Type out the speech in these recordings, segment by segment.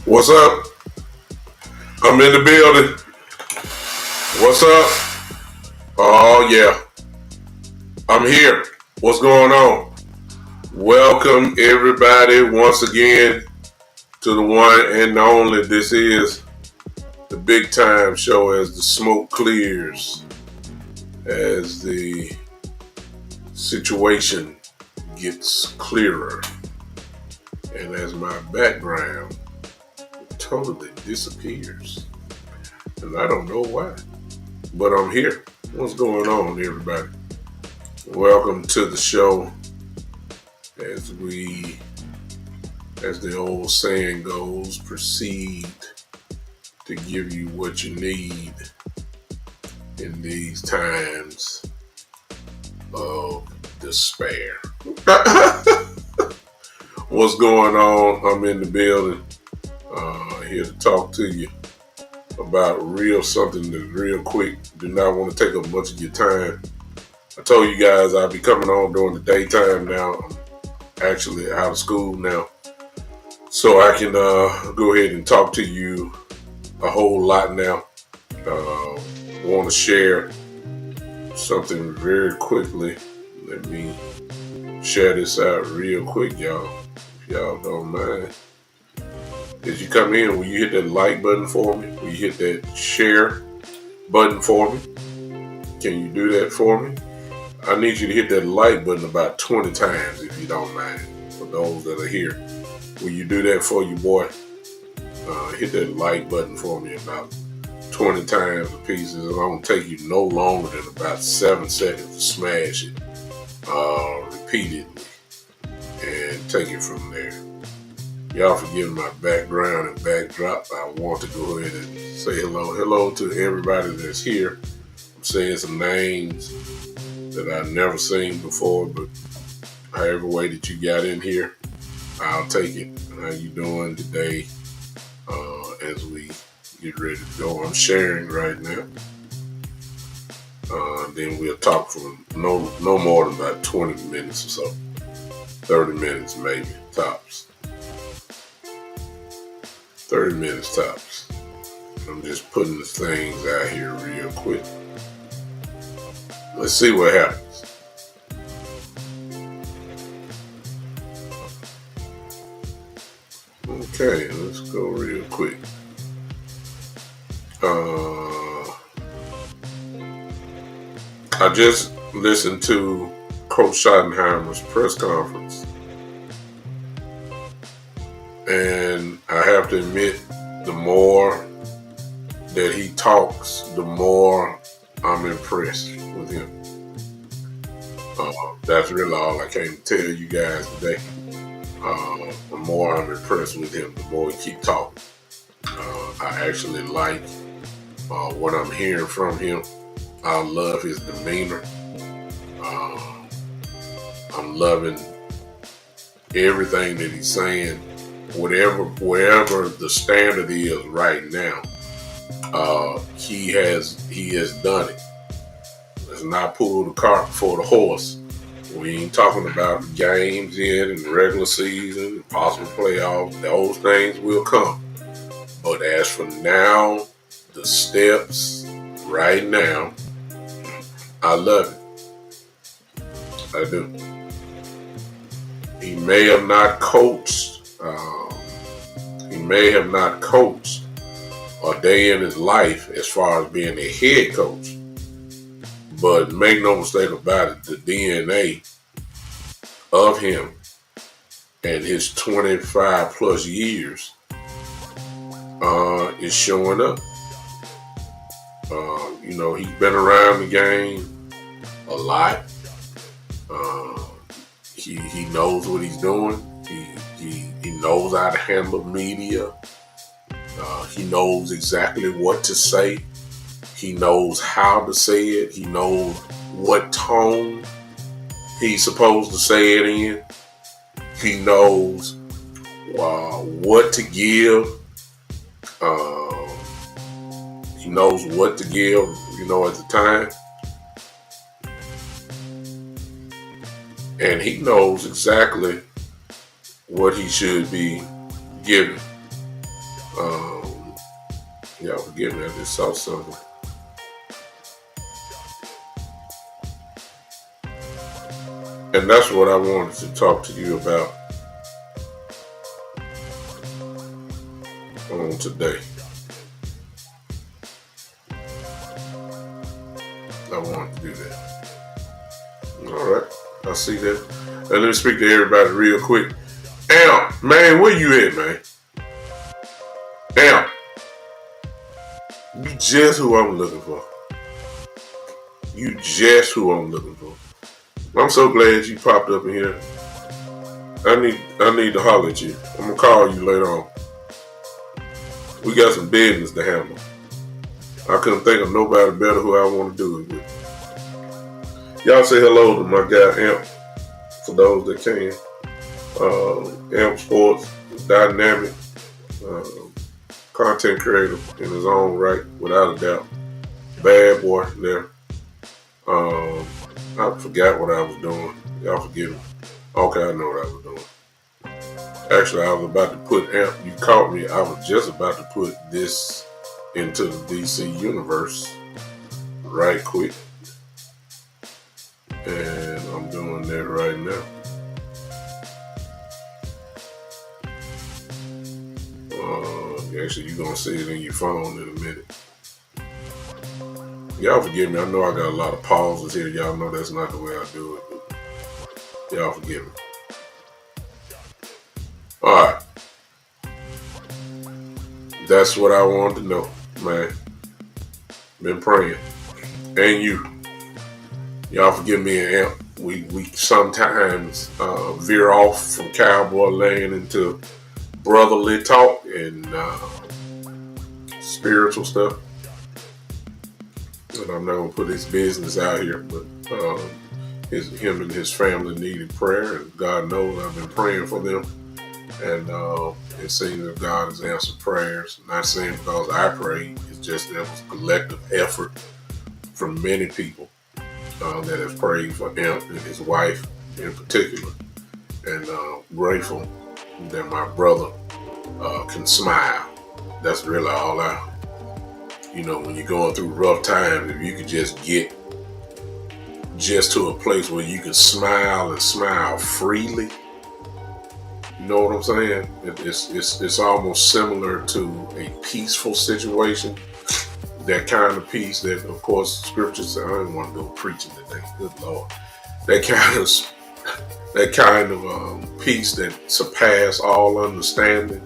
What's up? I'm in the building. What's up? Oh, yeah. I'm here. What's going on? Welcome, everybody, once again to the one and only. This is the big time show as the smoke clears, as the situation gets clearer, and as my background totally disappears. And I don't know why, but I'm here. What's going on, everybody? Welcome to the show as we, as the old saying goes, proceed to give you what you need in these times of despair. What's going on? I'm in the building. Here to talk to you about something that's real quick. Do not want to take up much of your time. I told you guys I'll be coming on during the daytime now. I'm actually out of school now, so I can go ahead and talk to you a whole lot now. Want to share something very quickly. Let me share this out real quick, y'all, if y'all don't mind. As you come in, will you hit that like button for me? Will you hit that share button for me? Can you do that for me? I need you to hit that like button about 20 times if you don't mind. For those that are here, will you do that for you, boy? Hit that like button for me about 20 times a piece. It's going to take you no longer than about 7 seconds to smash it repeatedly and take it from there. Y'all forgive my background and backdrop. I want to go ahead and say hello to everybody that's here. I'm saying some names that I've never seen before, but however way that you got in here, I'll take it. How you doing today? As we get ready to go, I'm sharing right now. Then we'll talk for no more than about 20 minutes or so. 30 minutes maybe, tops. 30 minutes tops. I'm just putting the things out here real quick. Let's see what happens. Okay, let's go real quick. I just listened to Coach Schottenhimer's press conference, and I have to admit, the more that he talks, the more I'm impressed with him. That's really all I came to tell you guys today. The more I'm impressed with him, the more he keep talking. I actually like what I'm hearing from him. I love his demeanor. I'm loving everything that he's saying. Wherever the standard is right now, he has done it. Let's not pull the cart before the horse. We ain't talking about games in and regular season, possible playoffs. Those things will come. But as for now, the steps right now, I love it. I do. He may have not coached. He may have not coached a day in his life as far as being a head coach. But make no mistake about it, the DNA of him and his 25 plus years is showing up. He's been around the game a lot. He knows what he's doing. He knows how to handle media. He knows exactly what to say. He knows how to say it. He knows what tone he's supposed to say it in. He knows what to give. He knows what to give, at the time. And he knows exactly what he should be giving. Forgive me, I just saw something. And that's what I wanted to talk to you about on today. I wanted to do that. All right, I see that. And let me speak to everybody real quick. Amp, man, where you at, man? Amp, you just who I'm looking for. You just who I'm looking for. I'm so glad you popped up in here. I need to holler at you. I'm gonna call you later on. We got some business to handle. I couldn't think of nobody better who I want to do it with. Y'all say hello to my guy Amp, for those that can. Amp Sports, dynamic, content creator in his own right, without a doubt. Bad boy there. I forgot what I was doing. Y'all forgive me. Okay, I know what I was doing. Actually, I was about to put Amp. You caught me. I was just about to put this into the DC universe right quick. And I'm doing that right now. Actually, you're going to see it in your phone in a minute. Y'all forgive me. I know I got a lot of pauses here. Y'all know that's not the way I do it. But y'all forgive me. Alright. That's what I wanted to know, man. Been praying. And you. Y'all forgive me and Amp. We sometimes veer off from cowboy land into brotherly talk and spiritual stuff. and I'm not gonna put his business out here, but him and his family needed prayer, and God knows I've been praying for them, and it seems that God has answered prayers. Not saying because I prayed, it's just that it was a collective effort from many people that have prayed for him and his wife in particular, and grateful that my brother can smile. That's really all when you're going through rough times, if you could just get to a place where you can smile and smile freely, you know what I'm saying? It's almost similar to a peaceful situation. That kind of peace that, of course, Scripture says. I don't want to go preaching today. Good Lord. That kind of peace that surpasses all understanding.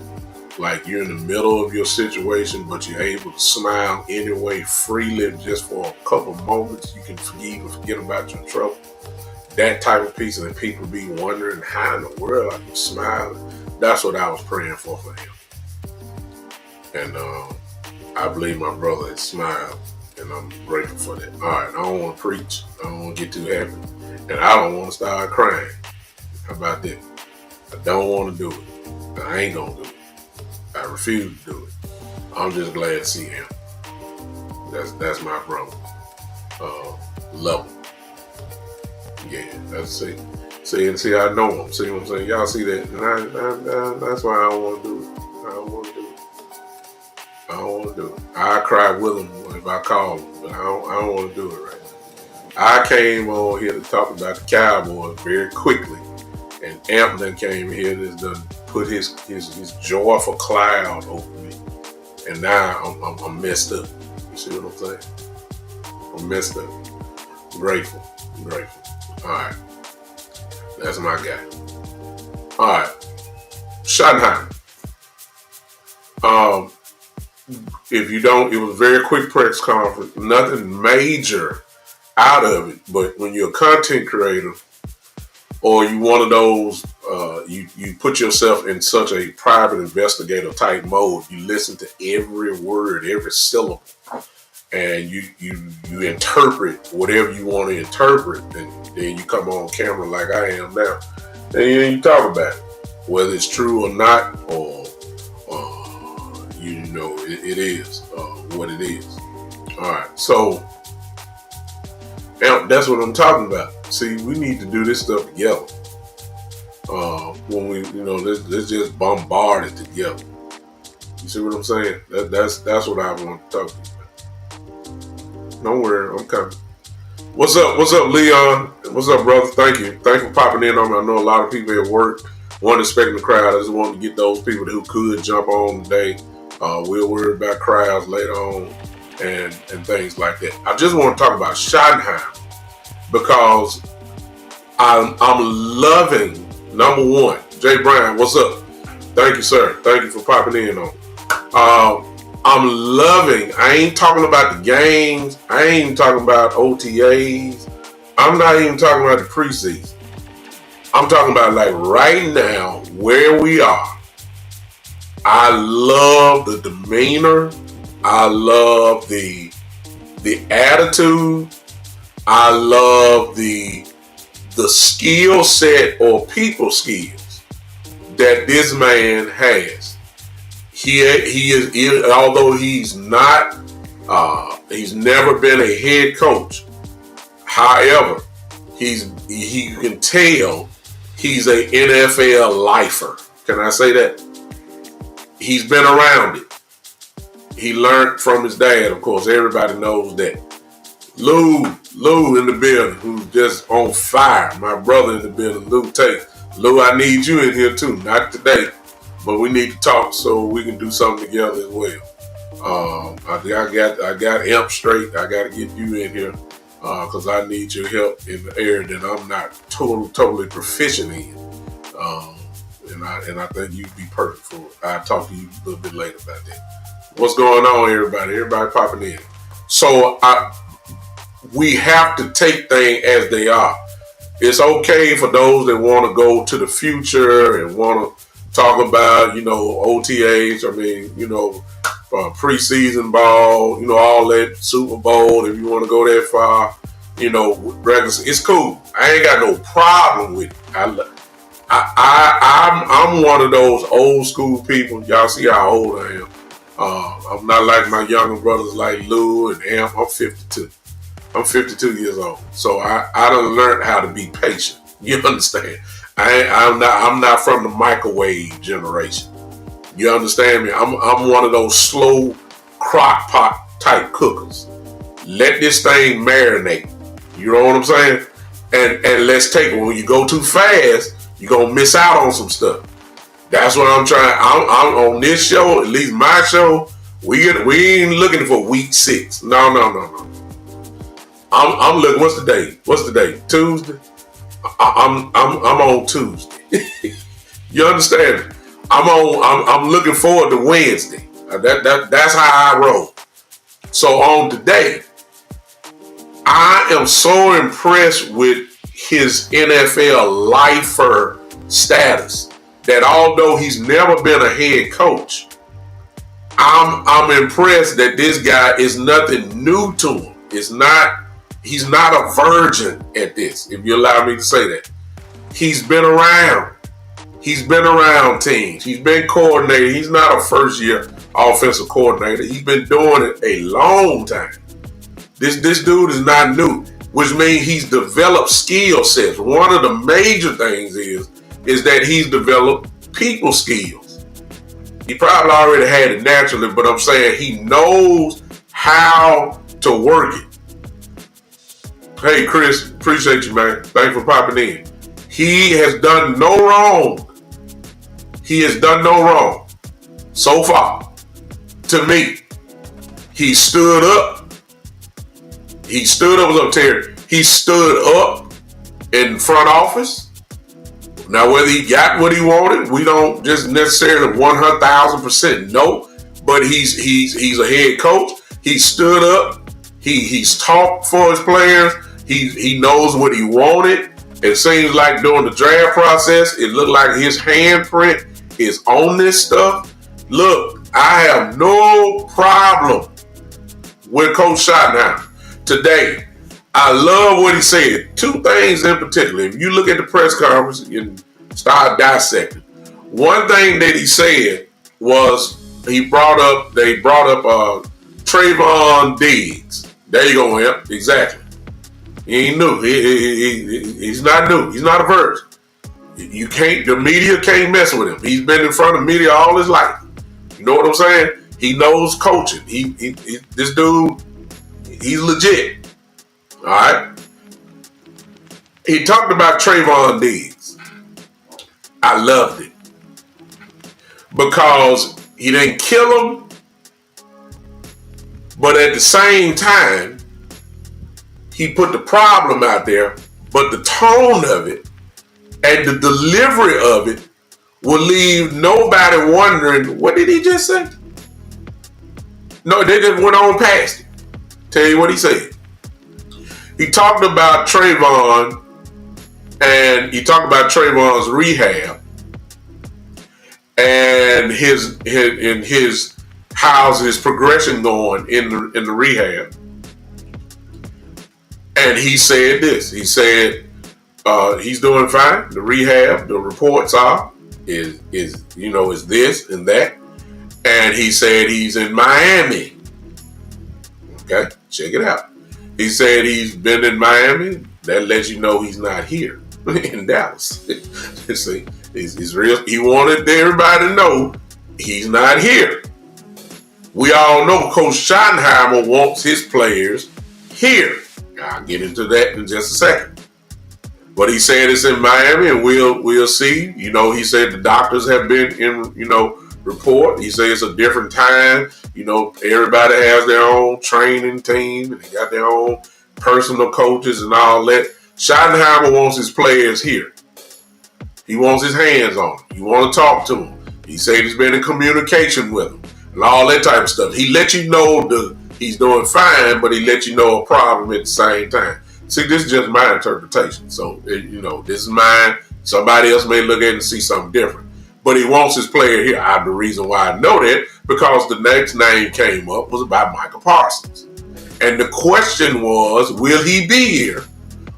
Like you're in the middle of your situation, but you're able to smile anyway, freely, just for a couple moments. You can forget about your trouble. That type of peace, and people be wondering how in the world I can smile. That's what I was praying for him. And I believe my brother has smiled, and I'm grateful for that. All right, I don't want to preach. I don't want to get too happy, and I don't want to start crying. How about that? I don't want to do it. I ain't gonna do it. I refuse to do it. I'm just glad to see him. That's my brother. Love him. Yeah, that's it. See, I know him. See what I'm saying? Y'all see that? And that's why I don't want to do it. I don't want to do it. I cry with him if I call him, but I don't want to do it right now. I came on here to talk about the Cowboys very quickly, and Amp came here and has done put his joyful cloud over me, and now I'm messed up. You see what I'm saying? I'm messed up. Grateful. All right, that's my guy. All right, Schottenheimer. If you don't, it was a very quick press conference. Nothing major out of it, but when you're a content creator, or you one of those, you put yourself in such a private investigator type mode. You listen to every word, every syllable, and you interpret whatever you want to interpret, and then you come on camera like I am now, and you talk about it, whether it's true or not, or it is what it is. All right, so that's what I'm talking about. See, we need to do this stuff together. When we, let's just bombard it together. You see what I'm saying? That's what I want to talk to you about. Don't worry, I'm coming. What's up, Leon? What's up, brother? Thank you. Thanks for popping in on me. I know a lot of people at work weren't expecting the crowd. I just wanted to get those people who could jump on today. We'll worry about crowds later on and things like that. I just want to talk about Schottenheimer because I'm loving, number one, Jay Bryan, what's up? Thank you, sir. Thank you for popping in on. I'm loving, I ain't talking about the games. I ain't even talking about OTAs. I'm not even talking about the preseason. I'm talking about like right now, where we are. I love the demeanor. I love the attitude. I love the skill set or people skills that this man has. He is, although he's not, he's never been a head coach. However, you can tell he's a NFL lifer. Can I say that? He's been around it. He learned from his dad, of course. Everybody knows that. Lou in the building, who's just on fire. My brother in the building, Lou Tate. Lou, I need you in here too. Not today, but we need to talk so we can do something together as well. I got Amp straight. I got to get you in here because I need your help in the area that I'm not totally proficient in. And I think you'd be perfect for it. I'll talk to you a little bit later about that. What's going on, everybody? Everybody popping in. So we have to take things as they are. It's okay for those that want to go to the future and want to talk about, OTAs. I mean, preseason ball, all that Super Bowl, if you want to go that far, it's cool. I ain't got no problem with it. I'm one of those old school people. Y'all see how old I am. I'm not like my younger brothers like Lou and Amp. I'm 52. I'm 52 years old. So I done learned how to be patient. You understand? I'm not from the microwave generation. You understand me? I'm one of those slow crock pot type cookers. Let this thing marinate. You know what I'm saying? And let's take it. When you go too fast, you're gonna miss out on some stuff. That's what I'm trying. I'm on this show, at least my show. We ain't looking for week 6. No. I'm looking. What's the day? Tuesday. I'm on Tuesday. You understand? I'm looking forward to Wednesday. That's how I roll. So on today, I am so impressed with his NFL lifer status that although he's never been a head coach, I'm impressed that this guy is nothing new to him. He's not a virgin at this, if you allow me to say that. He's been around. He's been around teams. He's been coordinator. He's not a first-year offensive coordinator. He's been doing it a long time. This dude is not new, which means he's developed skill sets. One of the major things is that he's developed people skills. He probably already had it naturally, but I'm saying he knows how to work it. Hey, Chris, appreciate you, man. Thanks for popping in. He has done no wrong. He has done no wrong so far. To me, he stood up. He stood up. What's up, Terry? He stood up in front office. Now, whether he got what he wanted, we don't just necessarily 100,000% know. But he's a head coach. He stood up. He's talked for his players. He knows what he wanted. It seems like during the draft process, it looked like his handprint is on this stuff. Look, I have no problem with Coach Schottenhimer today. I love what he said. 2 things in particular. If you look at the press conference and start dissecting, one thing that he said was they brought up Trayvon Diggs. There you go, him. Exactly. He ain't new. He's not new. He's not a virgin. The media can't mess with him. He's been in front of media all his life. You know what I'm saying? He knows coaching. This dude, he's legit. All right. He talked about Trayvon Diggs. I loved it because he didn't kill him, but at the same time, he put the problem out there, but the tone of it and the delivery of it will leave nobody wondering, what did he just say? No, they just went on past it. Tell you what he said. He talked about Trayvon, and he talked about Trayvon's rehab and how's his progression going in the rehab. And he said this. He said he's doing fine. The rehab, the reports is this and that. And he said he's in Miami. Okay, check it out. He said he's been in Miami. That lets you know he's not here in Dallas. See, he's real. He wanted everybody to know he's not here. We all know Coach Schottenheimer wants his players here. I'll get into that in just a second. But he said it's in Miami, and we'll see. He said the doctors have been in, report. He said it's a different time. Everybody has their own training team, and they got their own personal coaches and all that. Schottenheimer wants his players here. He wants his hands on them. He want to talk to them. He said he's been in communication with them and all that type of stuff. He let you know he's doing fine, but he let you know a problem at the same time. See, this is just my interpretation. So, this is mine. Somebody else may look at it and see something different. but he wants his player here. The reason why I know that, because the next name came up was about Michael Parsons. And the question was, will he be here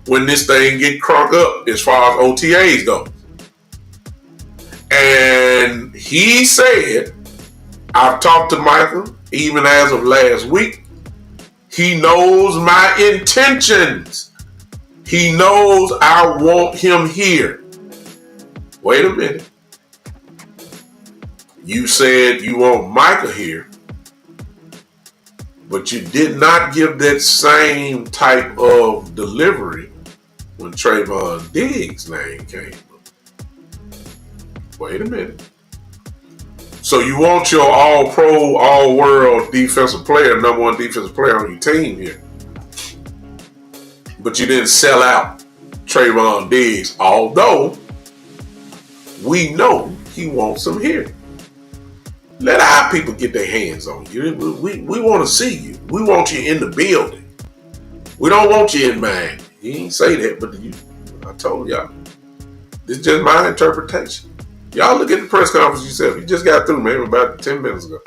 when this thing get crunk up as far as OTAs go? And he said, I've talked to Michael even as of last week. He knows my intentions. He knows I want him here. Wait a minute. You said you want Michael here, but you did not give that same type of delivery when Trayvon Diggs' name came up. Wait a minute. So you want your all-pro, all-world defensive player, number one defensive player on your team here, but you didn't sell out Trayvon Diggs, although we know he wants him here. Let our people get their hands on you. We want to see you. We want you in the building. We don't want you in Miami. He didn't say that, but I told y'all. This is just my interpretation. Y'all look at the press conference yourself. You just got through, man, about 10 minutes ago.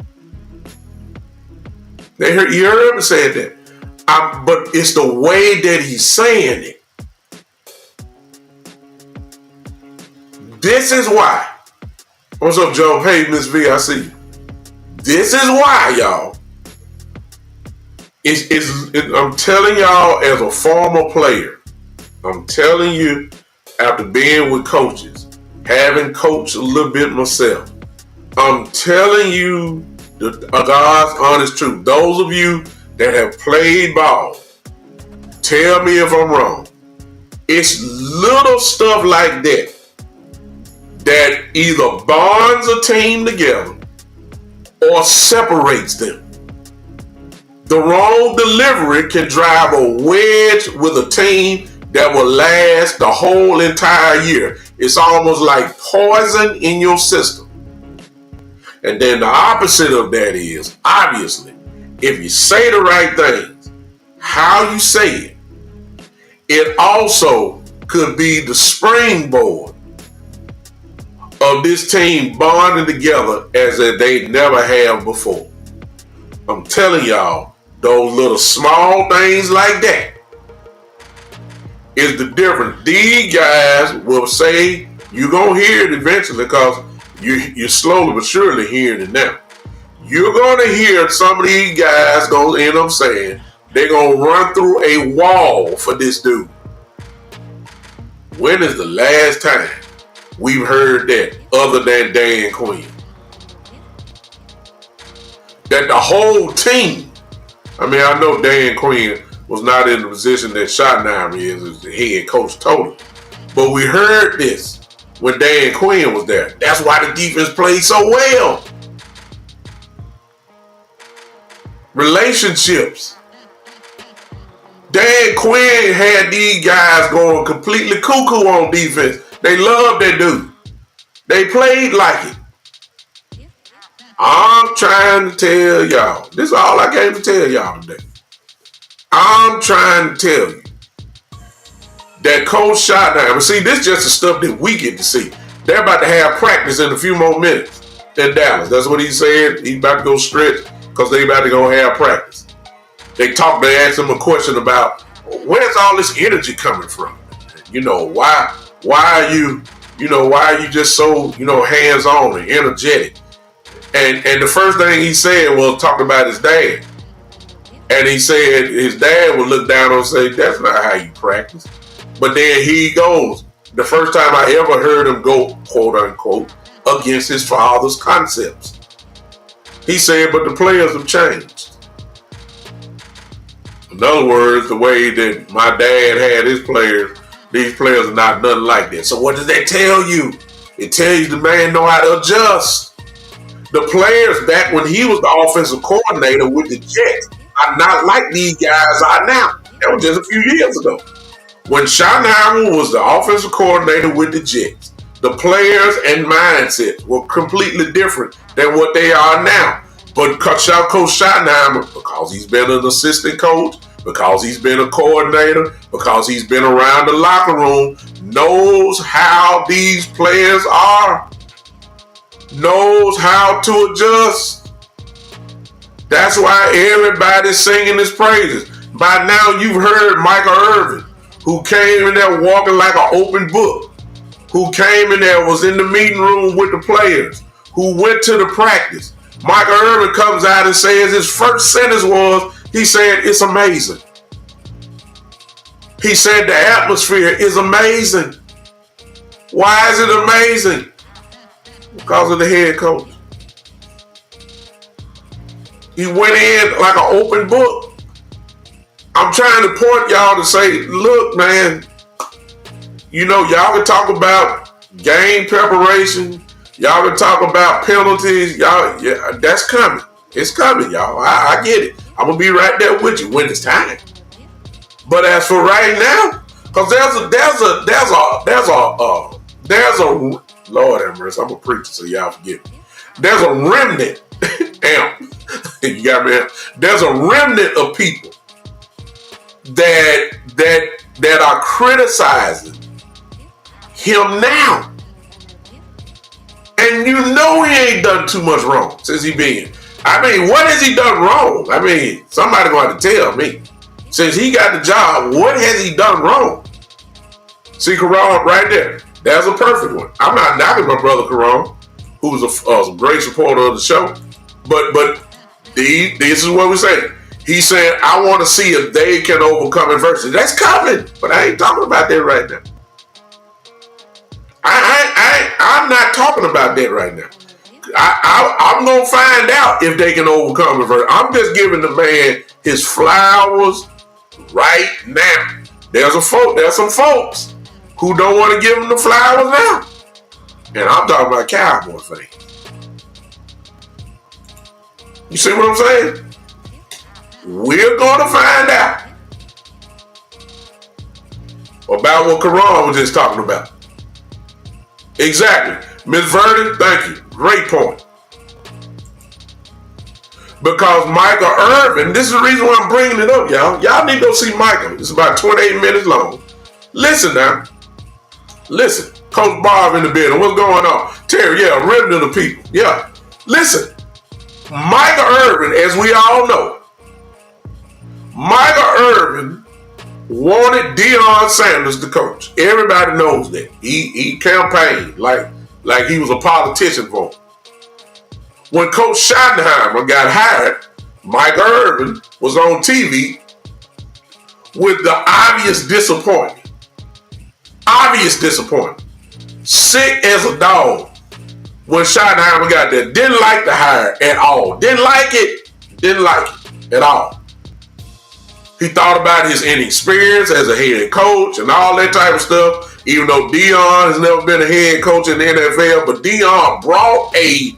You heard him say that. But it's the way that he's saying it. This is why. What's up, Joe? Hey, Miss V, I see you. This is why, y'all. I'm telling y'all as a former player. I'm telling you after being with coaches, having coached a little bit myself. I'm telling you the God's honest truth. Those of you that have played ball, tell me if I'm wrong. It's little stuff like that that either bonds a team together or separates them. The wrong delivery can drive a wedge with a team that will last the whole entire year. It's almost like poison in your system. And then the opposite of that is, obviously, if you say the right things, how you say it, it also could be the springboard of this team bonding together as they never have before. I'm telling y'all, those little small things like that is the difference. These guys will say, you're going to hear it eventually because you're slowly but surely hearing it now. You're going to hear some of these guys going to end up saying they're going to run through a wall for this dude. When is the last time we've heard that other than Dan Quinn? That the whole team, I mean, I know Dan Quinn was not in the position that Schottenheimer is as the head coach totally. But we heard this when Dan Quinn was there. That's why the defense played so well. Relationships. Dan Quinn had these guys going completely cuckoo on defense. They loved that dude. They played like it. I'm trying to tell y'all. This is all I came to tell y'all today. I'm trying to tell you that Coach Schottenhimer, see, this is just the stuff that we get to see. They're about to have practice in a few more minutes in Dallas. That's what he said. He's about to go stretch because they about to go have practice. They asked him a question about where's all this energy coming from? Why are you just so, hands-on and energetic? And the first thing he said was talk about his dad. And he said his dad would look down and say, that's not how you practice. But then he goes, the first time I ever heard him go, quote unquote, against his father's concepts. He said, but the players have changed. In other words, the way that my dad had his players, these players are not nothing like that. So what does that tell you? It tells you the man know how to adjust. The players back when he was the offensive coordinator with the Jets are not like these guys are now. That was just a few years ago. When Schottenheimer was the offensive coordinator with the Jets, the players and mindsets were completely different than what they are now. But Coach Schottenheimer, because he's been an assistant coach, because he's been a coordinator, because he's been around the locker room, knows how these players are. knows how to adjust. That's why everybody's singing his praises. By now you've heard Michael Irvin, who came in there walking like an open book, who came in there, was in the meeting room with the players, who went to the practice. Michael Irvin comes out and says his first sentence was, he said, it's amazing. He said the atmosphere is amazing. Why is it amazing? Because of the head coach. He went in like an open book. I'm trying to point y'all to say, look, man, you know, y'all can talk about game preparation. Y'all can talk about penalties. Y'all, yeah, that's coming. It's coming, y'all. I get it. I'm gonna be right there with you when it's time. But as for right now, because there's a Lord have mercy, I'm a preacher, so y'all forgive me. There's a remnant. Damn, you got me. There's a remnant of people that are criticizing him now. And you know he ain't done too much wrong since he been. I mean, what has he done wrong? I mean, somebody going to tell me. Since he got the job, what has he done wrong? See, Karan, right there. That's a perfect one. I'm not knocking my brother Karan, who's a great supporter of the show. But this is what we're saying. He said, I want to see if they can overcome adversity. That's coming, but I ain't talking about that right now. I'm not talking about that right now. I'm going to find out if they can overcome adversity. I'm just giving the man his flowers right now. There's some folks who don't want to give him the flowers now. And I'm talking about Cowboy fans. You see what I'm saying? We're going to find out about what Karan was just talking about. Exactly. Ms. Vernon, thank you. Great point. Because Michael Irvin, this is the reason why I'm bringing it up, y'all. Y'all need to go see Michael. It's about 28 minutes long. Listen now. Listen. Coach Bob in the building. What's going on? Terry, yeah, a remnant of people. Yeah. Listen. Michael Irvin, as we all know, Michael Irvin wanted Deion Sanders to coach. Everybody knows that. He campaigned like he was a politician for him. When Coach Schottenhimer got hired, Michael Irvin was on TV with the obvious disappointment. Obvious disappointment. Sick as a dog when Schottenheimer got there. Didn't like the hire at all. Didn't like it at all. He thought about his inexperience as a head coach and all that type of stuff, even though Deion has never been a head coach in the NFL, but Deion brought the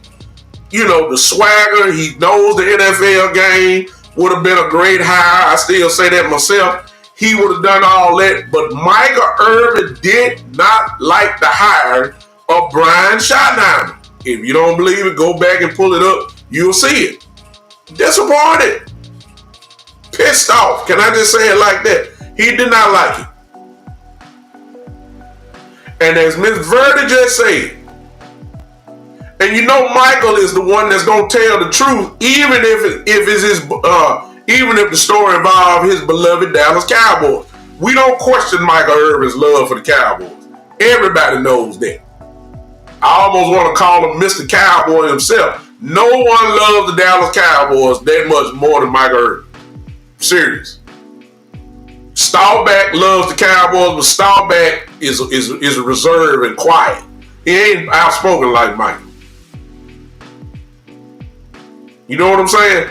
swagger. He knows the NFL game. Would have been a great hire. I still say that myself. He would have done all that, but Michael Irvin did not like the hire of Brian Schottenheimer. If you don't believe it, go back and pull it up. You'll see it. Disappointed. Pissed off. Can I just say it like that? He did not like it. And as Ms. Verdi just said, and you know Michael is the one that's gonna tell the truth, even if the story involves his beloved Dallas Cowboys. We don't question Michael Irvin's love for the Cowboys. Everybody knows that. I almost want to call him Mr. Cowboy himself. No one loves the Dallas Cowboys that much more than Michael Irvin. Serious. Staubach loves the Cowboys, but Staubach is reserved and quiet. He ain't outspoken like Mike. You know what I'm saying?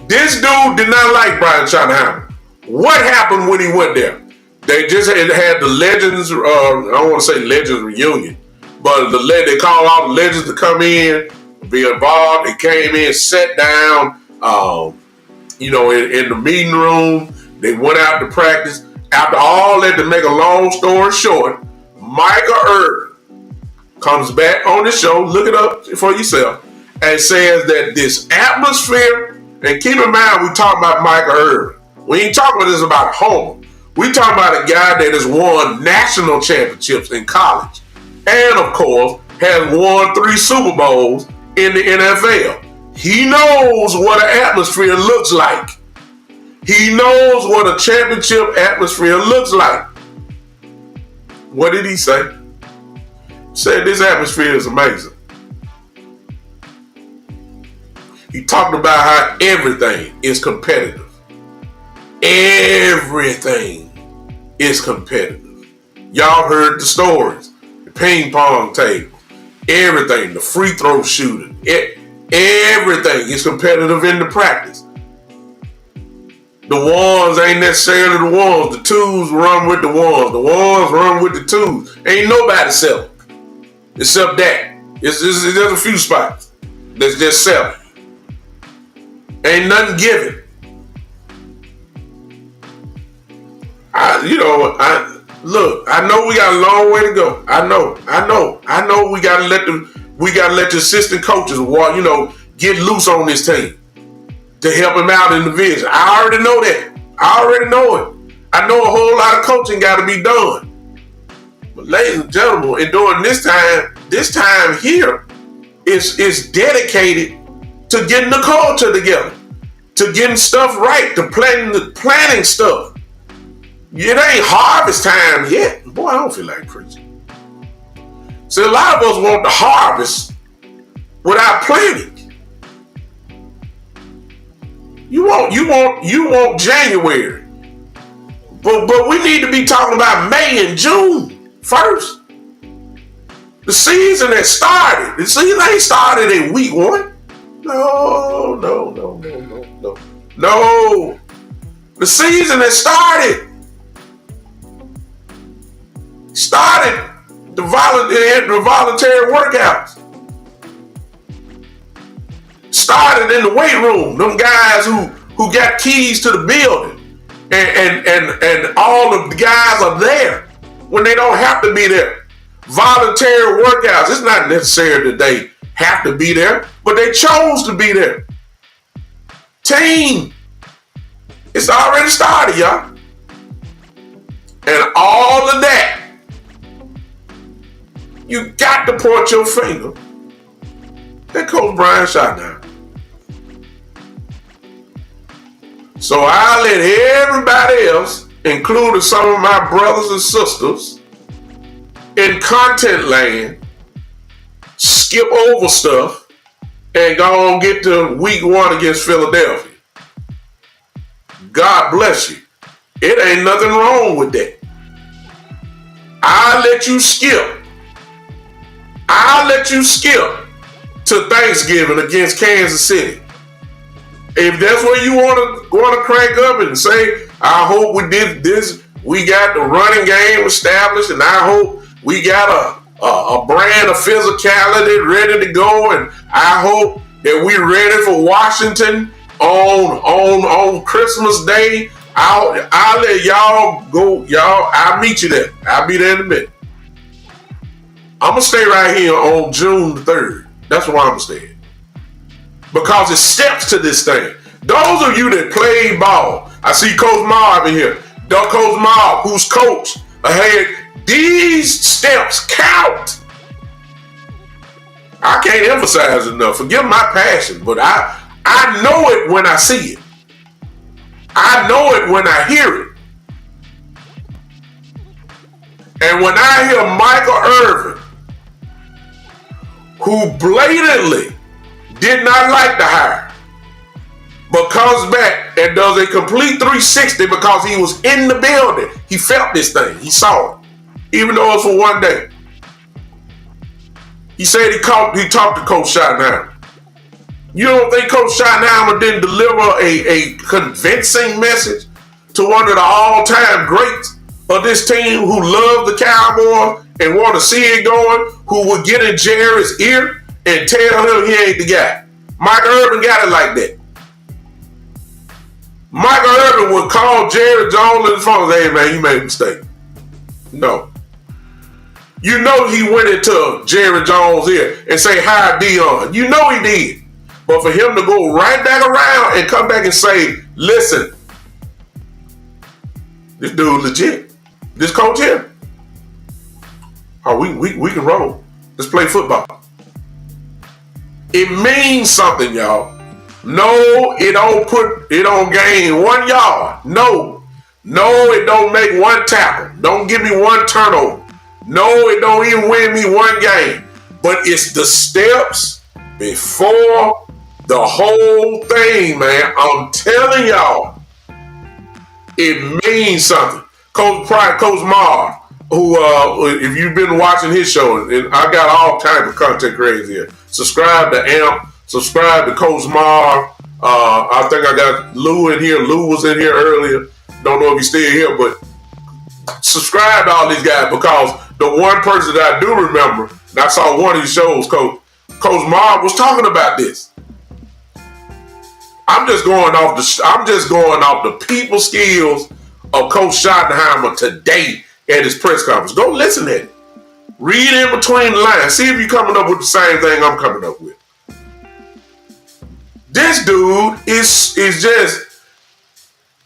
This dude did not like Brian Schottenheimer. What happened when he went there? They just had the Legends, I don't want to say Legends reunion, but they called all the Legends to come in, be involved. They came in, sat down, in the meeting room. They went out to practice. After all that, to make a long story short, Michael Irvin comes back on the show, look it up for yourself, and says that this atmosphere, and keep in mind, we talking about Michael Irvin. We ain't talking about this about Homer. We talking about a guy that has won national championships in college. And of course, has won 3 Super Bowls in the NFL. He knows what an atmosphere looks like. He knows what a championship atmosphere looks like. What did he say? He said this atmosphere is amazing. He talked about how everything is competitive. Everything is competitive. Y'all heard the stories. The ping pong table. Everything. The free throw shooting. Everything is competitive in the practice. The ones ain't necessarily the ones. The twos run with the ones. The ones run with the twos. Ain't nobody selling. Except that. It's just a few spots that's just selling. Ain't nothing given. Look, I know we got a long way to go. I know we gotta let the assistant coaches get loose on this team to help him out in the vision. I already know that. I already know it. I know a whole lot of coaching gotta be done. But ladies and gentlemen, and during this time here is dedicated to getting the culture together, to getting stuff right, to planning stuff. It ain't harvest time yet. Boy, I don't feel like preaching. So a lot of us want the harvest without planning. You want January. But we need to be talking about May and June first. The season that started. The season ain't started in week 1. No. The season that started the voluntary workouts. Started in the weight room. Them guys who got keys to the building. And all of the guys are there when they don't have to be there. Voluntary workouts. It's not necessary that they have to be there, but they chose to be there. Team. It's already started, y'all. And all of that, you got to point your finger at Coach Brian Schottenheimer. So I let everybody else, including some of my brothers and sisters in content land, skip over stuff and go on get to week 1 against Philadelphia. God bless you. It ain't nothing wrong with that. I'll let you skip to Thanksgiving against Kansas City. If that's where you want to crank up and say, I hope we did this, we got the running game established, and I hope we got a brand of physicality ready to go, and I hope that we're ready for Washington on Christmas Day. I'll let y'all go. I'll meet you there. I'll be there in a minute. I'm going to stay right here on June the 3rd. That's where I'm going to stay. Because it's steps to this thing. Those of you that play ball, I see Coach Marv in here. Coach Marv, who's coach ahead. These steps count. I can't emphasize enough. Forgive my passion, but I know it when I see it. I know it when I hear it. And when I hear Michael Irvin, who blatantly did not like the hire, but comes back and does a complete 360 because he was in the building. He felt this thing. He saw it. Even though it's for one day. He said he talked to Coach Schottenhimer. You don't think Coach Schottenhimer didn't deliver a convincing message to one of the all-time greats of this team who loved the Cowboys and want to see it going, who would get in Jerry's ear and tell him he ain't the guy? Michael Irvin got it like that. Michael Irvin would call Jerry Jones on the phone and say, hey man, you made a mistake. No. You know he went into Jerry Jones' ear and say, hi, Dion. You know he did. But for him to go right back around and come back and say, listen, this dude legit. This coach here. Oh, we can roll. Let's play football. It means something, y'all. No, it don't gain 1 yard. No, it don't make 1 tackle. Don't give me 1 turnover. No, it don't even win me 1 game. But it's the steps before the whole thing, man. I'm telling y'all, it means something. Coach Marv, who, if you've been watching his show, and I got all kinds of content creators here. Subscribe to AMP. Subscribe to Coach Marv. I think I got Lou in here. Lou was in here earlier. Don't know if he's still here, but subscribe to all these guys, because the one person that I do remember, and I saw one of these shows, Coach Marv was talking about this. I'm just going off the people skills of Coach Schottenhimer today at his press conference. Go listen to it. Read in between the lines. See if you're coming up with the same thing I'm coming up with. This dude is just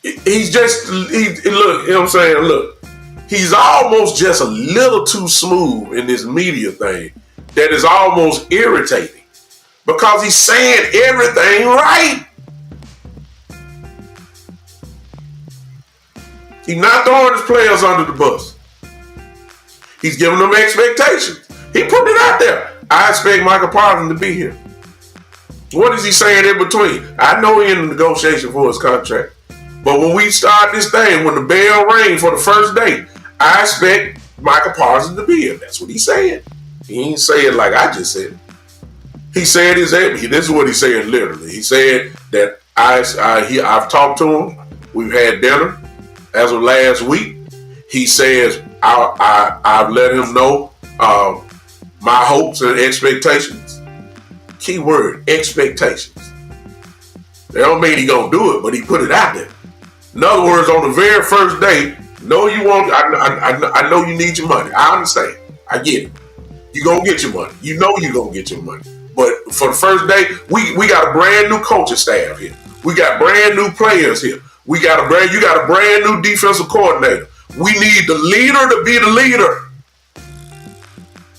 look, you know what I'm saying? Look, he's almost just a little too smooth in this media thing that is almost irritating, because he's saying everything right. He's not throwing his players under the bus. He's giving them expectations. He put it out there. I expect Michael Parsons to be here. What is he saying in between? I know he's in negotiation for his contract. But when we start this thing, when the bell rings for the first day, I expect Michael Parsons to be here. That's what he's saying. He ain't saying like I just said. He said this is what he said literally. He said that I've talked to him. We've had dinner as of last week. He says I've let him know my hopes and expectations. Key word, expectations. They don't mean he gonna do it, but he put it out there. In other words, on the very first day, no, you won't. I know you need your money. I understand. I get it. You gonna get your money. You know you gonna get your money. But for the first day, we got a brand new coaching staff here. We got brand new players here. You got a brand new defensive coordinator. We need the leader to be the leader.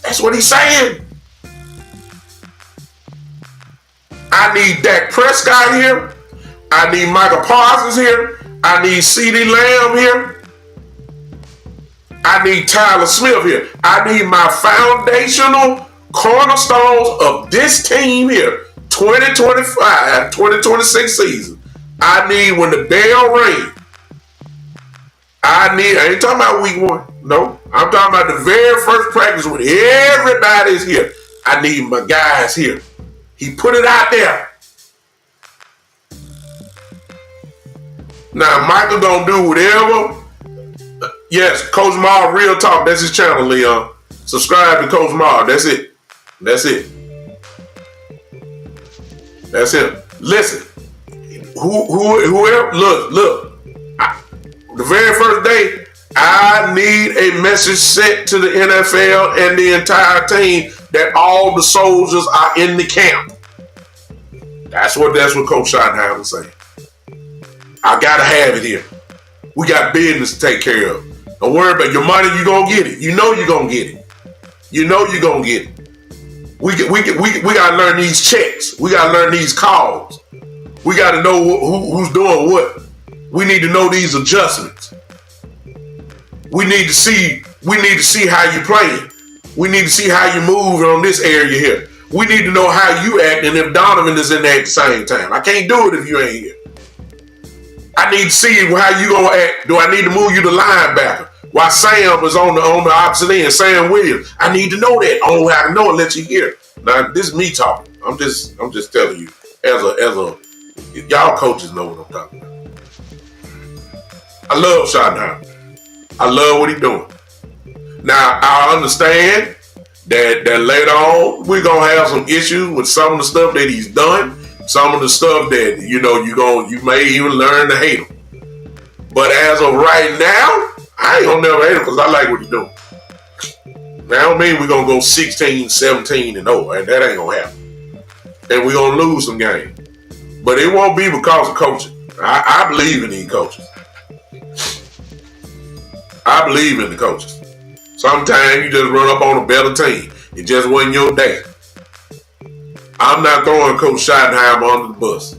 That's what he's saying. I need Dak Prescott here. I need Michael Parsons here. I need CeeDee Lamb here. I need Tyler Smith here. I need my foundational cornerstones of this team here, 2025, 2026 season. I need, when the bell rings, I ain't talking about week 1. No, I'm talking about the very first practice when everybody's here. I need my guys here. He put it out there. Now, Michael gonna do whatever. Yes, Coach Marv, Real Talk. That's his channel, Leon. Subscribe to Coach Marv. That's it. That's it. That's him. Listen, whoever, look. The very first day, I need a message sent to the NFL and the entire team that all the soldiers are in the camp. That's what Coach Schottenheimer was saying. I gotta have it here. We got business to take care of. Don't worry about your money. You gonna get it. You know you gonna get it. You know you gonna get it. We gotta learn these checks. We gotta learn these calls. We gotta know who's doing what. We need to know these adjustments. We need to see how you playing. We need to see how you move on this area here. We need to know how you act and if Donovan is in there at the same time. I can't do it if you ain't here. I need to see how you gonna act. Do I need to move you to linebacker while Sam is on the opposite end? Sam Williams. I need to know that. Only way I can know it, let you hear. Now this is me talking. I'm just telling you as a y'all coaches know what I'm talking about. I love Schottenheimer. I love what he's doing. Now I understand that later on we're gonna have some issues with some of the stuff that he's done. Some of the stuff that you may even learn to hate him. But as of right now, I ain't gonna never hate him because I like what he's doing. That don't mean we're gonna go 16, 17 and 0, and that ain't gonna happen. And we're gonna lose some games. But it won't be because of coaching. I believe in these coaches. I believe in the coaches. Sometimes you just run up on a better team. It just wasn't your day. I'm not throwing Coach Schottenhimer under the bus.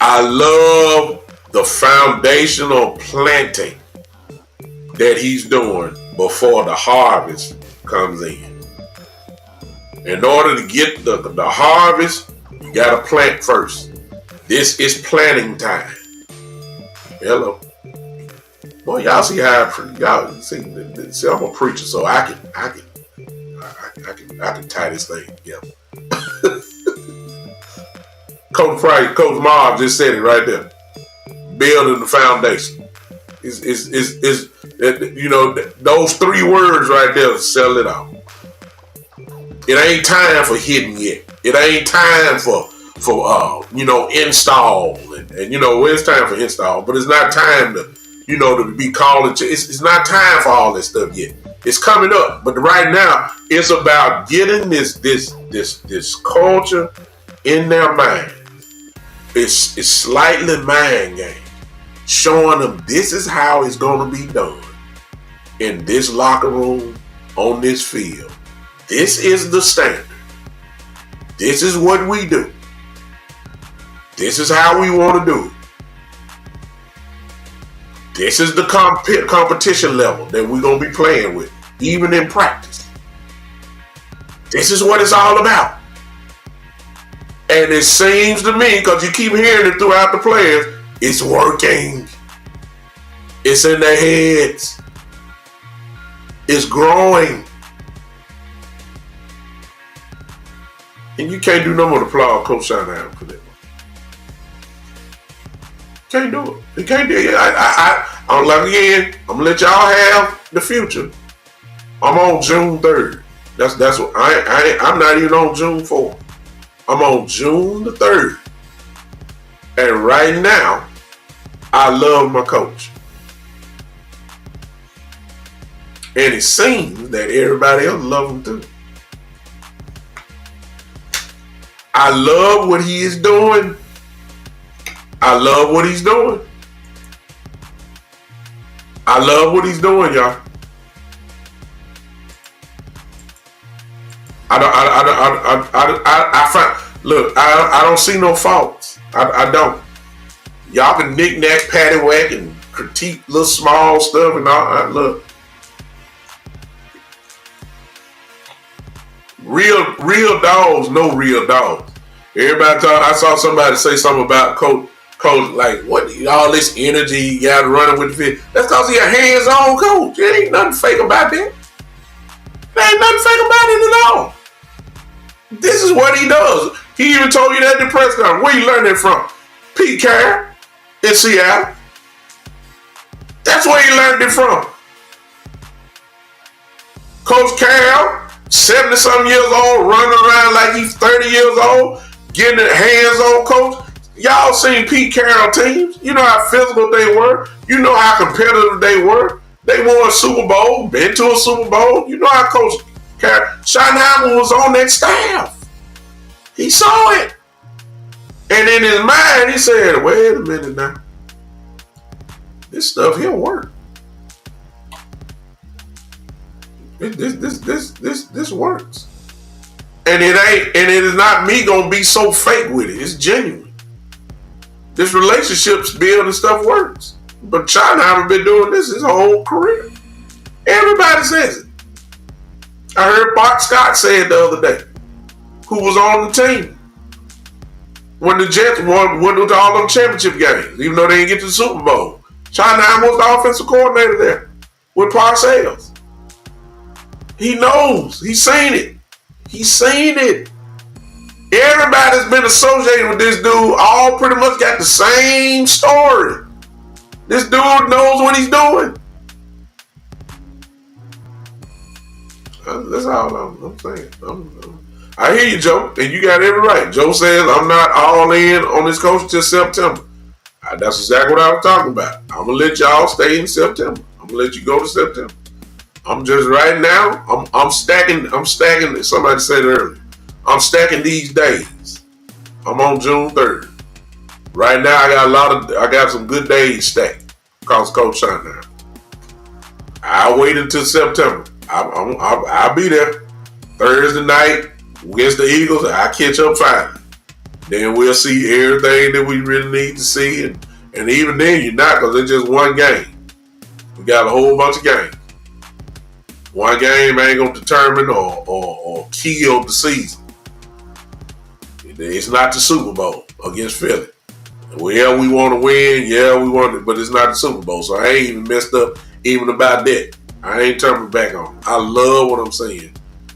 I love the foundational planting that he's doing before the harvest comes in. In order to get the harvest, you gotta plant first. This is planting time. Hello. Boy, y'all see how y'all see I'm a preacher, so I can tie this thing together. Coach Marv just said it right there. Building the foundation. Is those 3 words right there sell it out. It ain't time for hitting yet. It ain't time for install and it's time for install, but it's not time to be calling. It's not time for all this stuff yet. It's coming up, but right now it's about getting this culture in their mind. It's slightly mind game, showing them this is how it's going to be done in this locker room, on this field. This is the standard. This is what we do. This is how we want to do it. This is the competition level that we're going to be playing with, even in practice. This is what it's all about. And it seems to me, because you keep hearing it throughout the players, it's working. It's in their heads. It's growing. And you can't do no more to applaud Coach Schottenhimer for that. Can't do it. You can't do it. I'm like, again, I'm gonna let y'all have the future. I'm on June 3rd. That's what I'm not even on June 4th. I'm on June the 3rd. And right now, I love my coach. And it seems that everybody else loves him too. I love what he is doing. I love what he's doing. I love what he's doing, y'all. I don't see no faults. I don't. Y'all can knick-knack, paddywhack, and critique little small stuff and all that. Look. Real dogs know real dogs. Everybody talk. I saw somebody say something about Coach, like, what all this energy you got running with the field. That's because he a hands-on coach. There ain't nothing fake about that. There ain't nothing fake about it at all. This is what he does. He even told you that in the press conference. Where you learned it from? Pete Carroll in Seattle. That's where he learned it from. Coach Carroll, 70-something years old, running around like he's 30 years old, getting a hands-on coach. Y'all seen Pete Carroll teams. You know how physical they were. You know how competitive they were. They won a Super Bowl, been to a Super Bowl. You know how Coach Schottenheimer was on that staff. He saw it. And in his mind, he said, wait a minute now. This stuff here work. This works. And it is not me gonna be so fake with it. It's genuine. This relationships build and stuff works. But Schottenheimer been doing this his whole career. Everybody says it. I heard Bart Scott say it the other day, who was on the team when the Jets went to all them championship games, even though they didn't get to the Super Bowl. Schottenheimer was the offensive coordinator there with Parcells. He knows. He's seen it. He's seen it. Everybody's been associated with this dude. All pretty much got the same story. This dude knows what he's doing. That's all I'm saying. I hear you, Joe, and you got every right. Joe says I'm not all in on this coach until September. That's exactly what I was talking about. I'm gonna let y'all stay in September. I'm gonna let you go to September. I'm just right now. I'm stacking. Somebody said it earlier. I'm stacking these days. I'm on June 3rd. Right now, I got some good days stacked because Coach Schottenheimer. I'll wait until September. I'll be there Thursday night against the Eagles. I catch up finally. Then we'll see everything that we really need to see, and even then you're not, because it's just one game. We got a whole bunch of games. One game ain't gonna determine or kill the season. It's not the Super Bowl against Philly. Well, we want to win. Yeah, we want it, but it's not the Super Bowl. So I ain't even messed up even about that. I ain't turning back on it. I love what I'm saying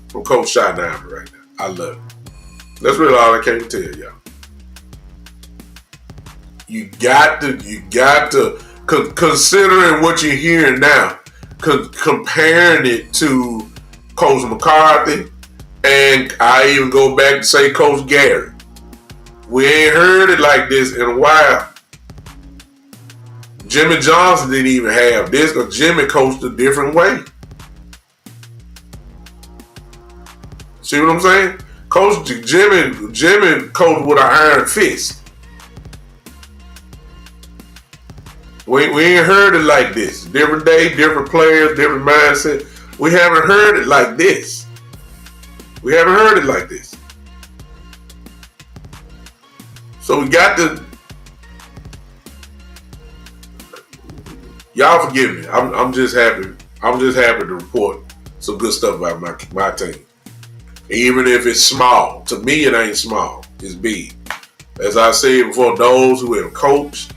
from Coach Schottenhimer right now. I love it. That's really all I came to tell y'all. You got to considering what you're hearing now, comparing it to Coach McCarthy, and I even go back and say Coach Gary. We ain't heard it like this in a while. Jimmy Johnson didn't even have this, because Jimmy coached a different way. See what I'm saying? Jimmy coached with an iron fist. We ain't heard it like this. Different day, different players, different mindset. We haven't heard it like this. We haven't heard it like this. So we got to. Y'all forgive me. I'm just happy. I'm just happy to report some good stuff about my team. Even if it's small. To me, it ain't small. It's big. As I said before, those who have coached,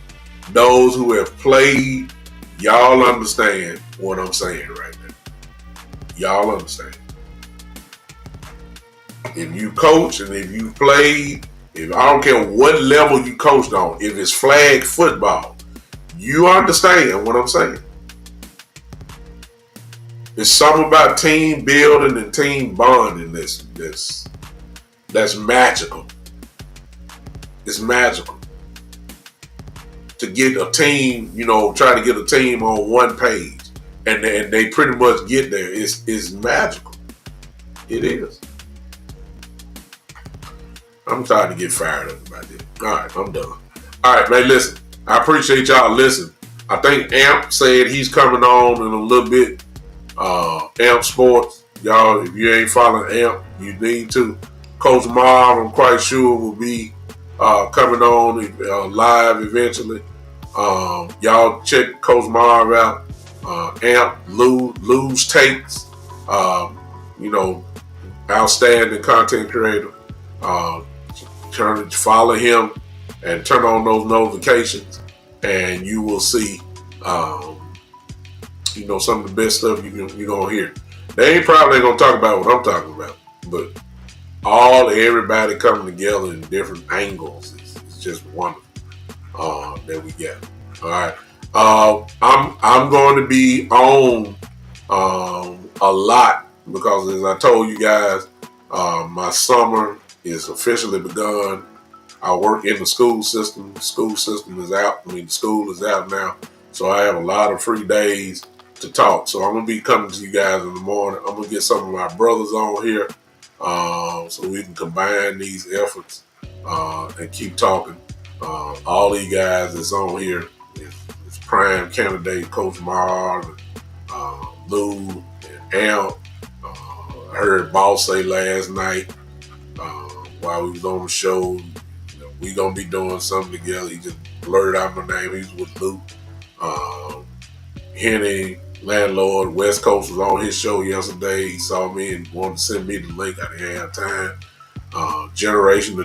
those who have played, y'all understand what I'm saying right now. Y'all understand. If you coach and if you played, I don't care what level you coached on, if it's flag football, you understand what I'm saying. It's something about team building and team bonding that's magical. It's magical. To get a team, try to get a team on one page, and they pretty much get there. It's magical. It is. I'm trying to get fired up about this. All right, I'm done. All right, man, listen. I appreciate y'all listening. I think Amp said he's coming on in a little bit. Amp Sports. Y'all, if you ain't following Amp, you need to. Coach Marv, I'm quite sure, will be coming on live eventually. Y'all check Coach Marv out. Amp, Lou's Takes. Outstanding content creator. Follow him and turn on those notifications, and you will see some of the best stuff you're gonna hear. They ain't probably gonna talk about what I'm talking about, but everybody coming together in different angles is just wonderful that we get. All right, I'm going to be on a lot, because as I told you guys, my summer is officially begun. I work in the school system. The school system is out. The school is out now. So I have a lot of free days to talk. So I'm going to be coming to you guys in the morning. I'm going to get some of my brothers on here so we can combine these efforts and keep talking. All these guys that's on here is prime candidate, Coach Marv, Lou, and Amp. I heard Boss say last night while we was on the show, we gonna be doing something together. He just blurted out my name. He was with Luke. Henny, landlord, West Coast, was on his show yesterday. He saw me and wanted to send me the link. I didn't have time. The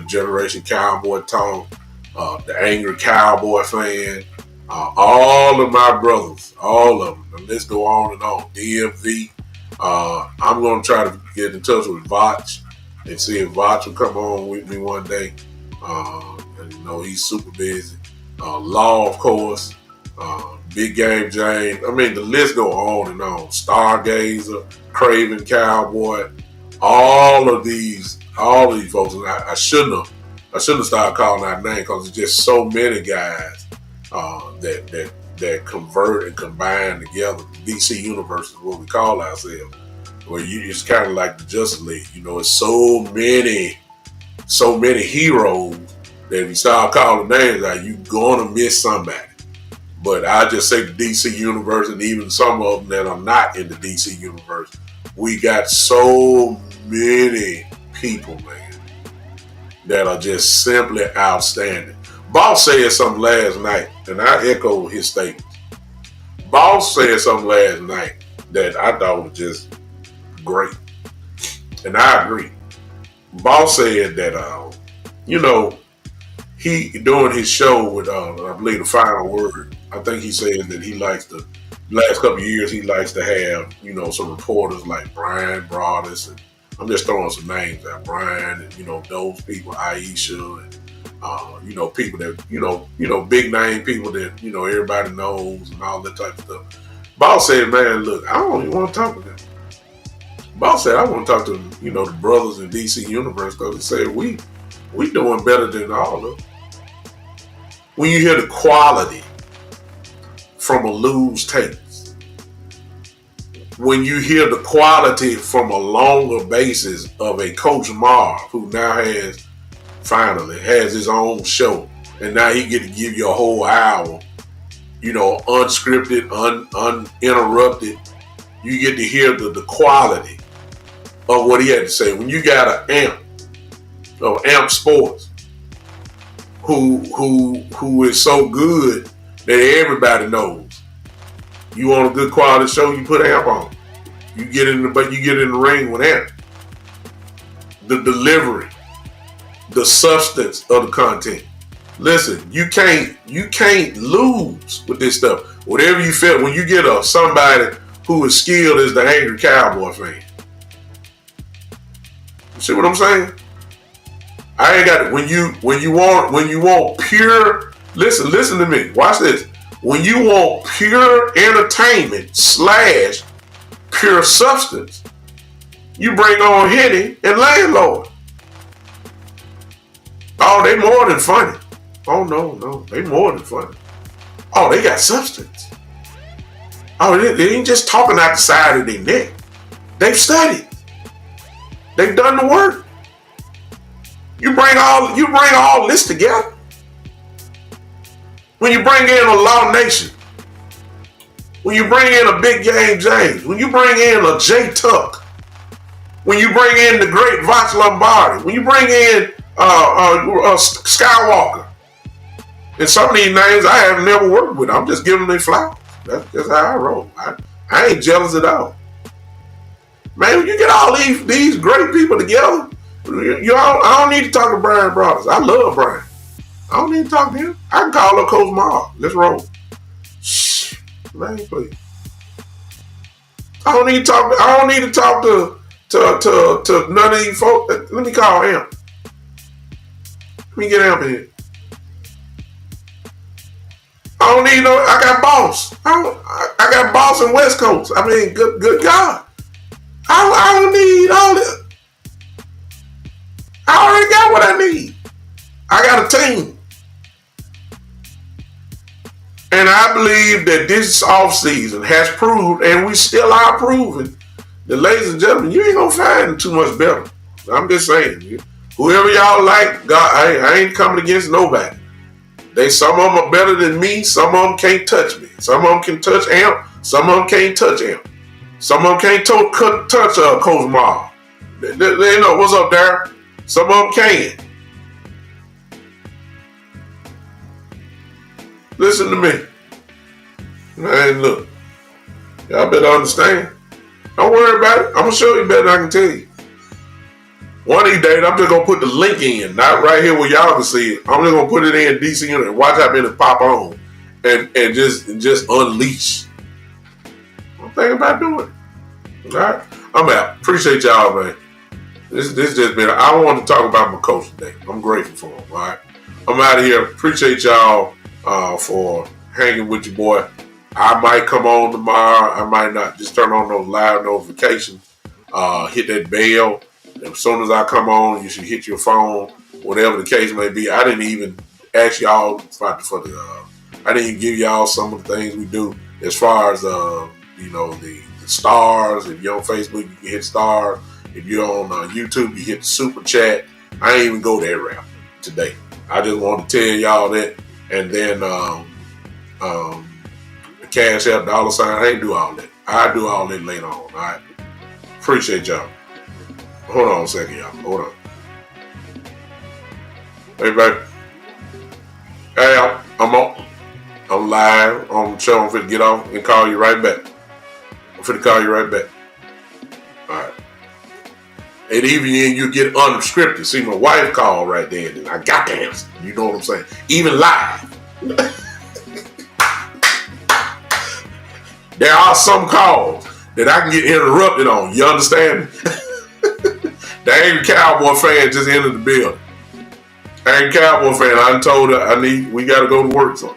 Generation Cowboy Talk, the Angry Cowboy Fan, all of my brothers, all of them. The list go on and on. DMV. I'm gonna try to get in touch with Vach and see if Vach will come on with me one day. He's super busy. Law, of course. Big Game James. The list go on and on. Stargazer, Craven Cowboy. All of these folks. And I shouldn't have started calling out names, because there's just so many guys that convert and combine together. DC Universe is what we call ourselves. Where it's kind of like the Justice League. It's so many heroes that if you start calling names out, you're gonna miss somebody. But I just say the DC universe, and even some of them that are not in the DC universe, we got so many people, man, that are just simply outstanding. Boss said something last night, and I echo his statement. Boss said something last night that I thought was just great, and I agree. Boss said that, he doing his show with, I believe, the Final Word. I think he said that he likes the last couple of years he likes to have, some reporters like Brian Broaddus, and I'm just throwing some names out, Brian, and those people, Aisha, and people that big name people that everybody knows and all that type of stuff. Boss said, man, look, I don't even want to talk to them. Boss said, I want to talk to the brothers in DC Universe, because he said we doing better than all of them. When you hear the quality from a Lou's tapes, when you hear the quality from a longer basis of a Coach Marv, who now finally has his own show, and now he get to give you a whole hour, unscripted, uninterrupted. You get to hear the quality of what he had to say. When you got an Amp Sports, who is so good that everybody knows. You want a good quality show, you put Amp on. You get in the ring with Amp. The delivery, the substance of the content. Listen, you can't lose with this stuff. Whatever you feel, when you get somebody who is skilled as the angry Cowboy fan. You see what I'm saying? I ain't got it. When you want pure, listen to me. Watch this. When you want pure entertainment / pure substance, you bring on Henny and Landlord. Oh, they more than funny. Oh no, they more than funny. Oh, they got substance. Oh, they ain't just talking out the side of their neck. They've studied. They've done the work. You bring all this together. When you bring in a Law Nation, when you bring in a Big Game James, when you bring in a Jay Tuck, when you bring in the great Vox Lombardi, when you bring in Skywalker, and some of these names I have never worked with, I'm just giving them flowers. That's just how I roll. I ain't jealous at all. Man, when you get all these great people together, I don't need to talk to Brian Broaddus. I love Brian. I don't need to talk to him. I can call up Coach Marv. Let's roll. Shh, man, please. I don't need to talk to none of these folks. Let me call Amp. Let me get Amp in here. I don't need I got Boss. I got Boss in West Coast. I mean, good God. I don't need all this. I already got what I need. I got a team. And I believe that this offseason has proved, and we still are proving, that, ladies and gentlemen, you ain't going to find too much better. I'm just saying. Whoever y'all like, God, I ain't coming against nobody. Some of them are better than me. Some of them can't touch me. Some of them can touch Amp. Some of them can't touch Amp. Some of them can't touch Coach Marv. They know what's up there. Some of them can. Listen to me. Man, look. Y'all better understand. Don't worry about it. I'm going to show you better than I can tell you. One of these days, I'm just going to put the link in. Not right here where y'all can see it. I'm just going to put it in DC Unit and watch how many pop on. And just unleash. I'm thinking about doing it. All right? I'm out. Appreciate y'all, man. This just been, I want to talk about my coach today. I'm grateful for him, all right? I'm out of here. Appreciate y'all for hanging with your boy. I might come on tomorrow. I might not. Just turn on those live notifications. Hit that bell. As soon as I come on, you should hit your phone, whatever the case may be. I didn't even ask y'all I didn't even give y'all some of the things we do as far as, the stars. If you're on Facebook, you can hit stars. If you're on YouTube, you hit the super chat. I ain't even go that route today. I just want to tell y'all that. And then Cash App, dollar sign. I ain't do all that. I do all that later on. All right. Appreciate y'all. Hold on a second, y'all. Hold on. Hey, baby. Hey, I'm on. I'm live on the show. I'm finna get off and call you right back. I'm finna call you right back. All right. And even then, you get unscripted. See, my wife called right there, and I got to answer. You know what I'm saying? Even live. There are some calls that I can get interrupted on. You understand me? The angry Cowboy fan just entered the building. Angry Cowboy fan, I done told her we got to go to work. So,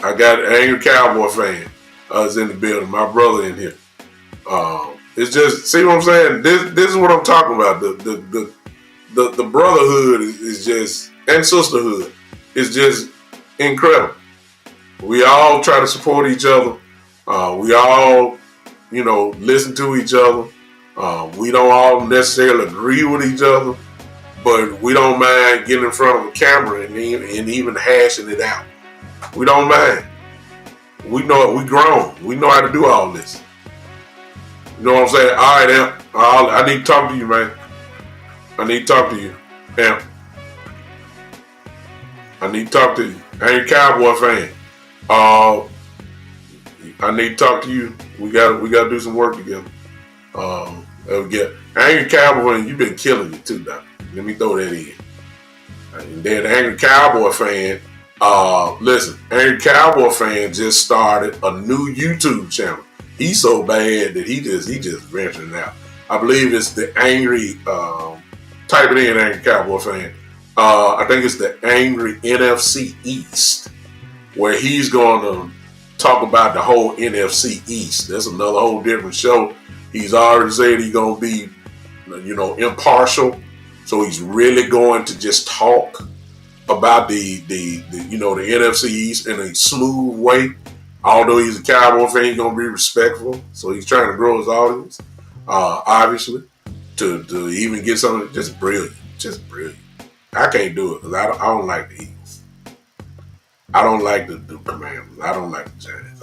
I got an angry Cowboy fan is in the building. My brother in here. It's just, see what I'm saying? This is what I'm talking about. The brotherhood is just, and sisterhood is just incredible. We all try to support each other. We all, listen to each other. We don't all necessarily agree with each other, but we don't mind getting in front of a camera and even hashing it out. We don't mind. We know it. We grown. We know how to do all this. You know what I'm saying? All right, Amp. I need to talk to you, man. I need to talk to you, Amp. I need to talk to you. I ain't a Cowboy fan. I need to talk to you. We got to do some work together. I ain't a Cowboy fan. You've been killing it too, Doc. Let me throw that in. And then the Angry Cowboy fan. Listen, Angry Cowboy fan just started a new YouTube channel. He's so bad that he just venturing out. I believe it's the Angry. Type it in, Angry Cowboy fan. I think it's the Angry NFC East, where he's going to talk about the whole NFC East. That's another whole different show. He's already said he's going to be, impartial. So he's really going to just talk about the NFC East in a smooth way. Although he's a Cowboy fan, he's going to be respectful. So he's trying to grow his audience, obviously, to even get something just brilliant. Just brilliant. I can't do it because I don't like the Eagles. I don't like the Commanders. I don't like the Giants.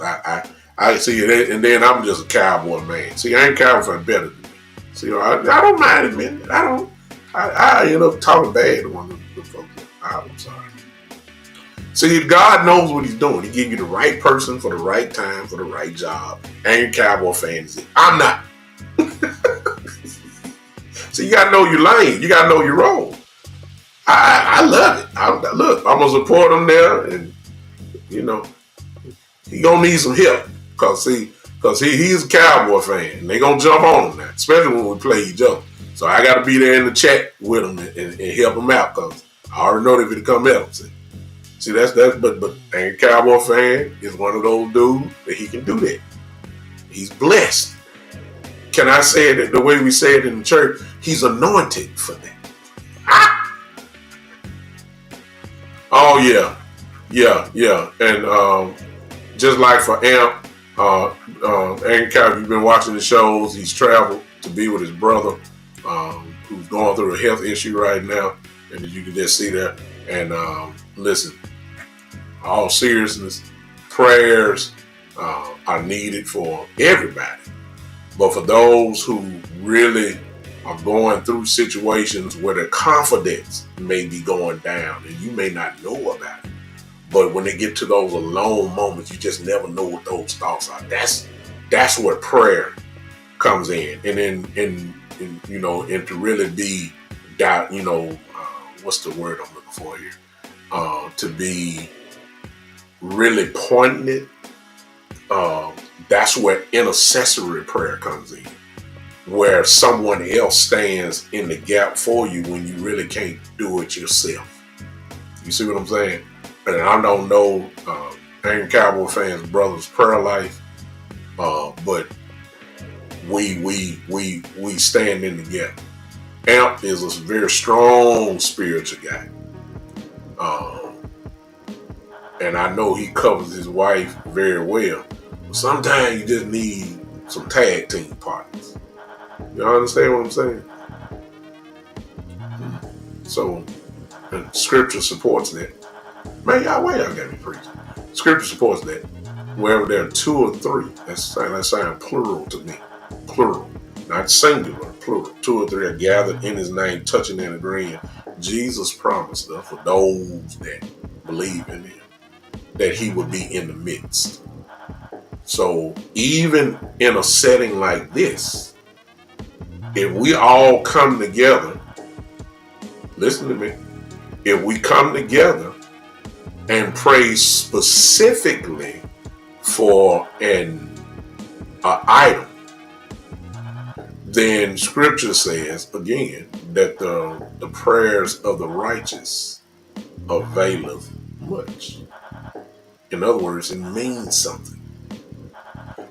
I see it, and then I'm just a Cowboy man. See, I ain't Cowboy fan better than me. See, I don't mind admitting it. I end up talking bad to one of the folks. I'm sorry. See, God knows what he's doing. He give you the right person for the right time, for the right job. Ain't Cowboy fan is it. I'm not. So you got to know your lane. You got to know your role. I love it. I'm going to support him there. And, he going to need some help. Because he's a Cowboy fan. And they going to jump on him now. Especially when we play each other. So I got to be there in the chat with him and help him out. Because I already know that if he come help. See, but a Cowboy fan is one of those dudes that he can do that. He's blessed. Can I say it the way we say it in the church? He's anointed for that. Oh yeah. And just like for Amp, Angry Cowboy, you've been watching the shows. He's traveled to be with his brother, who's going through a health issue right now, and you can just see that. And listen, all seriousness, prayers are needed for everybody. But for those who really are going through situations where their confidence may be going down and you may not know about it. But when they get to those alone moments, you just never know what those thoughts are. That's where prayer comes in. And then and to really be doubt, what's the word I'm looking for here? To be really poignant. That's where intercessory prayer comes in, where someone else stands in the gap for you when you really can't do it yourself. You see what I'm saying? And I don't know Angry Cowboy fans' brother's prayer life, but we stand in the gap. Amp is a very strong spiritual guy. And I know he covers his wife very well. Sometimes you just need some tag team partners. You understand what I'm saying? So, and scripture supports that. Man, why y'all got me preaching? Scripture supports that. Wherever there are two or three, that sounds plural to me. Plural, not singular, plural. Two or three are gathered in his name, touching and agreeing. Jesus promised us, for those that believe in him, that he would be in the midst. So even in a setting like this, if we all come together, listen to me, if we come together and pray specifically for an item, then scripture says again that the prayers of the righteous availeth much. In other words, it means something.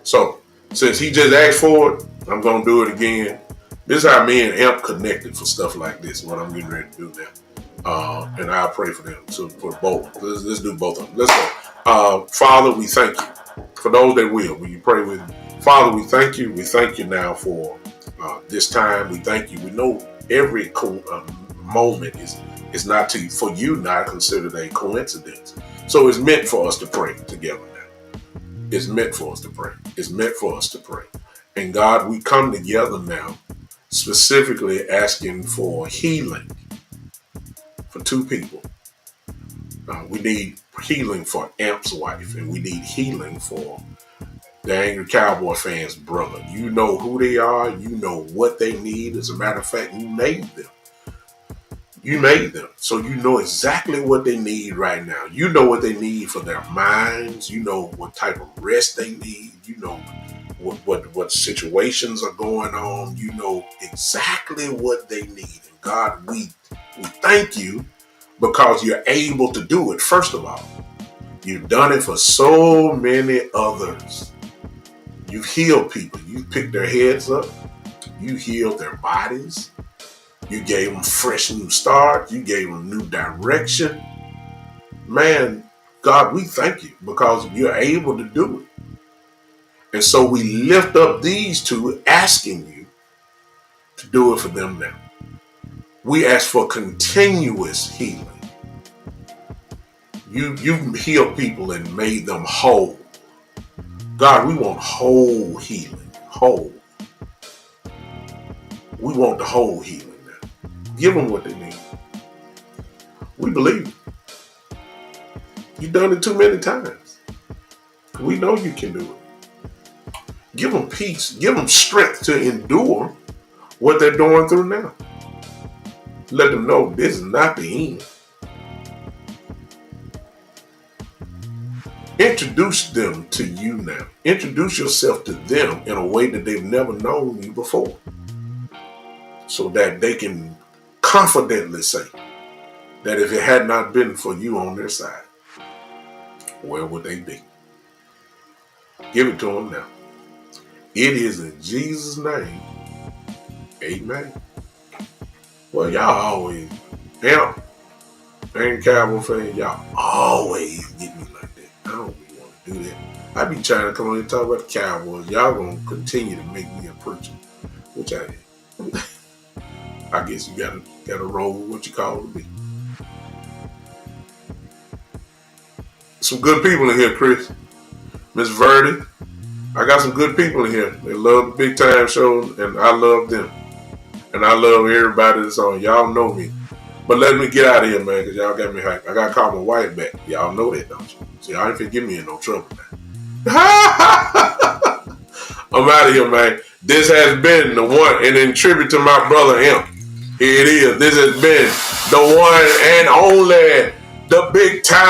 So since he just asked for it, I'm gonna do it again. This is how me and Amp connected for stuff like this, what I'm getting ready to do now. And I'll pray for them. So for both. Let's do both of them. Let's go. Father, we thank you. For those that will you pray with me? Father, we thank you. We thank you now for this time. We thank you. We know every moment is not for you not considered a coincidence. So it's meant for us to pray together now. It's meant for us to pray. It's meant for us to pray. And God, we come together now specifically asking for healing for two people. We need healing for Amp's wife, and we need healing for the angry Cowboy fans' brother. You know who they are. You know what they need. As a matter of fact, you made them. You made them. So you know exactly what they need right now. You know what they need for their minds. You know what type of rest they need. You know what situations are going on. You know exactly what they need. And God, we thank you because you're able to do it. First of all, you've done it for so many others. You've healed people. You picked their heads up. You healed their bodies. You gave them fresh new start. You gave them new direction. Man, God, we thank you because you're able to do it. And so we lift up these two, asking you to do it for them now. We ask for continuous healing. You've healed people and made them whole. God, we want whole healing. Whole. We want the whole healing now. Give them what they need. We believe it. You've done it too many times. We know you can do it. Give them peace. Give them strength to endure what they're going through now. Let them know this is not the end. Introduce them to you now. Introduce yourself to them in a way that they've never known you before, so that they can confidently say that if it had not been for you on their side, where would they be? Give it to them now. It is in Jesus' name. Amen. Well, y'all always, and Cowboy fan, y'all always get me like that. I don't really want to do that. I be trying to come on and talk about the Cowboys. Y'all gonna continue to make me a preacher, which I am. I guess you gotta roll with what you call it to be. Some good people in here, Chris. Miss Verdi. I got some good people in here. They love the big time shows, and I love them. And I love everybody that's on. Y'all know me. But let me get out of here, man, because y'all got me hyped. I got to call my wife back. Y'all know that, don't you? See, y'all ain't finna get me in no trouble now. I'm out of here, man. This has been the one, and in tribute to my brother, Imp. Here it is. This has been the one and only, the big time